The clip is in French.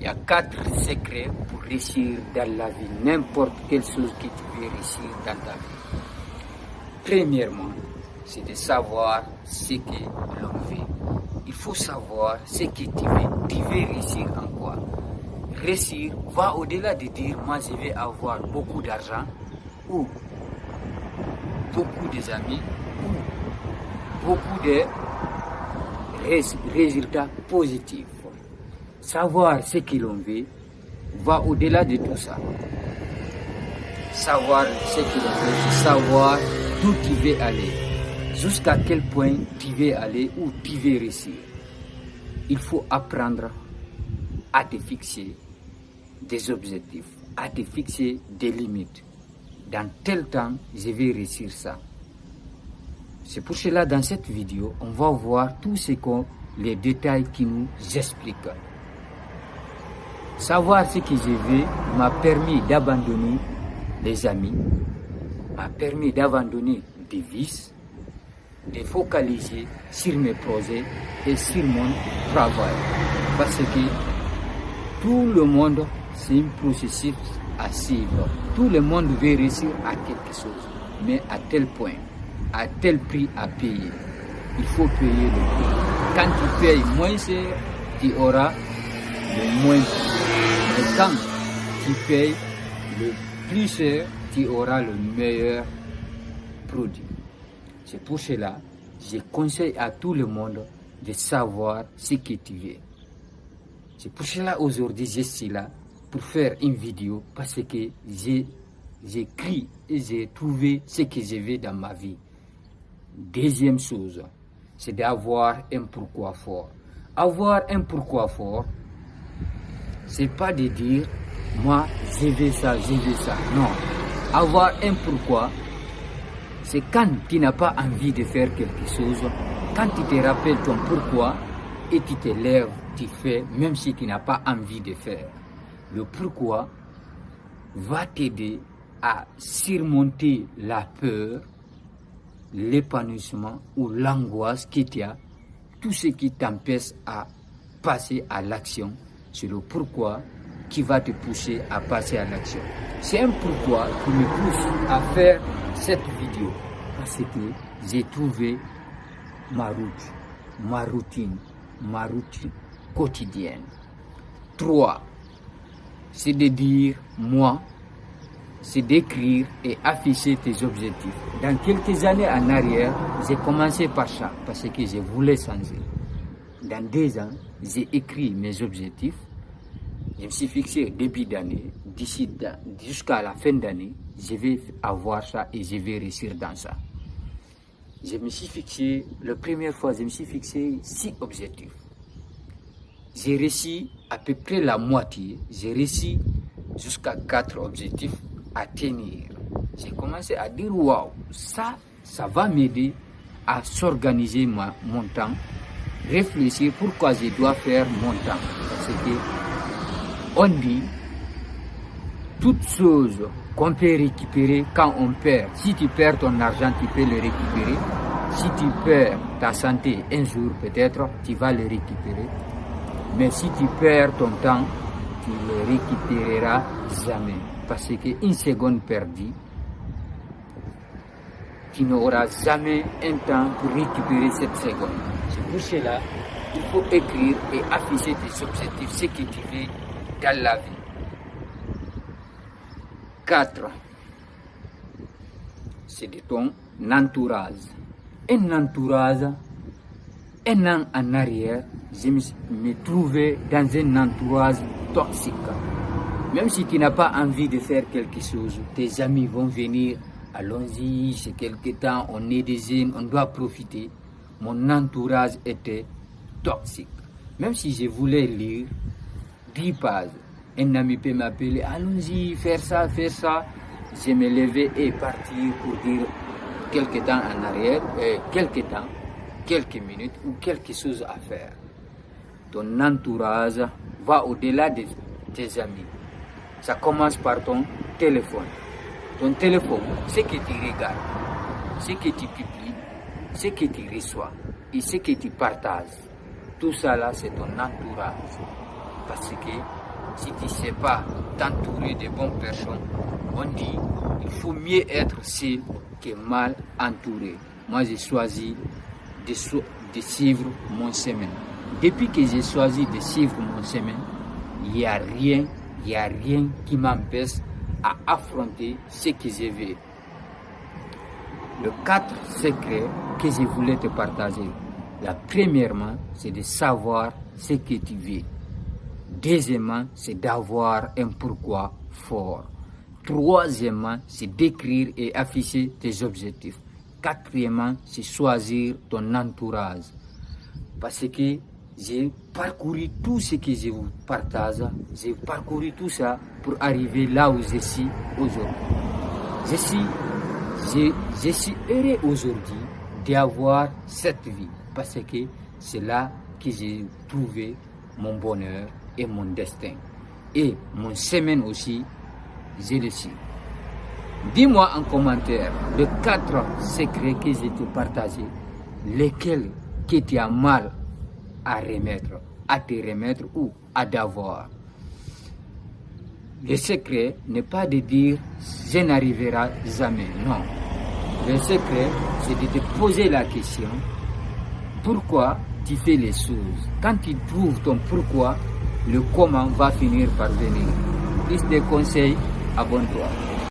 Il y a 4 secrets pour réussir dans la vie, n'importe quelle chose que tu veux réussir dans ta vie. Premièrement, c'est de savoir ce que l'on veut. Il faut savoir ce que tu veux. Tu veux réussir en quoi? Réussir va au-delà de dire moi je vais avoir beaucoup d'argent ou beaucoup d'amis ou beaucoup de résultats positifs. Savoir ce que l'on veut va au-delà de tout ça. Savoir ce que l'on veut, c'est savoir d'où tu veux aller, jusqu'à quel point tu veux aller, où tu veux réussir. Il faut apprendre à te fixer des objectifs, à te fixer des limites. Dans tel temps, je vais réussir ça. C'est pour cela, dans cette vidéo, on va voir tous les détails qui nous expliquent. Savoir ce que je veux m'a permis d'abandonner les amis, m'a permis d'abandonner des vices, de focaliser sur mes projets et sur mon travail. Parce que tout le monde, c'est un processus à suivre. Tout le monde veut réussir à quelque chose, mais à tel point, à tel prix à payer. Il faut payer le prix. Quand tu payes moins cher, tu auras le moins prix. Mais quand tu payes le plus cher, tu auras le meilleur produit. C'est pour cela que je conseille à tout le monde de savoir ce que tu veux. C'est pour cela aujourd'hui je suis là pour faire une vidéo parce que j'écris et j'ai trouvé ce que je veux dans ma vie. Deuxième chose, c'est d'avoir un pourquoi fort. Avoir un pourquoi fort, c'est pas de dire moi je veux ça, je veux ça. Non. Avoir un pourquoi, c'est quand tu n'as pas envie de faire quelque chose, quand tu te rappelles ton pourquoi et tu te lèves, tu fais, même si tu n'as pas envie de faire. Le pourquoi va t'aider à surmonter la peur, l'épanouissement ou l'angoisse qu'il y a, tout ce qui t'empêche à passer à l'action. C'est le pourquoi qui va te pousser à passer à l'action. C'est un pourquoi qui me pousse à faire cette vidéo. Parce que j'ai trouvé ma routine quotidienne. 3. C'est de dire moi, c'est d'écrire et afficher tes objectifs. Dans quelques années en arrière, j'ai commencé par ça, parce que je voulais changer. Dans 2 ans, j'ai écrit mes objectifs. Je me suis fixé début d'année, jusqu'à la fin d'année, je vais avoir ça et je vais réussir dans ça. Je me suis fixé, la première fois, je me suis fixé 6 objectifs. J'ai réussi à peu près la moitié, j'ai réussi jusqu'à 4 objectifs à tenir. J'ai commencé à dire waouh, ça va m'aider à s'organiser mon temps, réfléchir pourquoi je dois faire mon temps. Parce que on dit toute chose qu'on peut récupérer quand on perd. Si tu perds ton argent, tu peux le récupérer. Si tu perds ta santé un jour, peut-être, tu vas le récupérer. Mais si tu perds ton temps, tu ne le récupéreras jamais. Parce qu'une seconde perdue, tu n'auras jamais un temps pour récupérer cette seconde. C'est pour cela qu'il faut écrire et afficher tes objectifs, ce que tu veux dans la vie. 4. C'est de ton entourage. Un entourage, un an en arrière, je me trouvais dans un entourage toxique. Même si tu n'as pas envie de faire quelque chose, tes amis vont venir, allons-y, c'est quelque temps, on est des jeunes, on doit profiter. Mon entourage était toxique. Même si je voulais lire 10 pages, un ami peut m'appeler, allons-y, faire ça. Je me levais et partir pour dire quelque temps en arrière, quelques minutes ou quelque chose à faire. Ton entourage va au-delà de tes amis. Ça commence par ton téléphone. Ton téléphone, ce que tu regardes, ce que tu publies, ce que tu reçois et ce que tu partages. Tout ça là, c'est ton entourage. Parce que Si tu ne sais pas t'entourer de bonnes personnes, on dit il faut mieux être seul que mal entouré. Moi, j'ai choisi de suivre mon chemin. Depuis que j'ai choisi de suivre mon chemin, il n'y a rien qui m'empêche à affronter ce que je veux. Le 4 secrets que je voulais te partager. La premièrement, c'est de savoir ce que tu veux. Deuxièmement, c'est d'avoir un pourquoi fort. Troisièmement, c'est d'écrire et afficher tes objectifs. Quatrièmement, c'est choisir ton entourage. Parce que j'ai parcouru tout ce que je vous partage. J'ai parcouru tout ça pour arriver là où je suis aujourd'hui. Je suis heureux aujourd'hui d'avoir cette vie. Parce que c'est là que j'ai trouvé mon bonheur et mon destin. Et mon chemin aussi, je le suis. Dis-moi en commentaire les 4 secrets que je t'ai partagés, lesquels que tu as mal à te remettre ou à d'avoir. Le secret n'est pas de dire je n'arriverai jamais, non. Le secret, c'est de te poser la question pourquoi tu fais les choses. Quand tu trouves ton pourquoi, le comment va finir par venir. Plus de conseils, abonne-toi.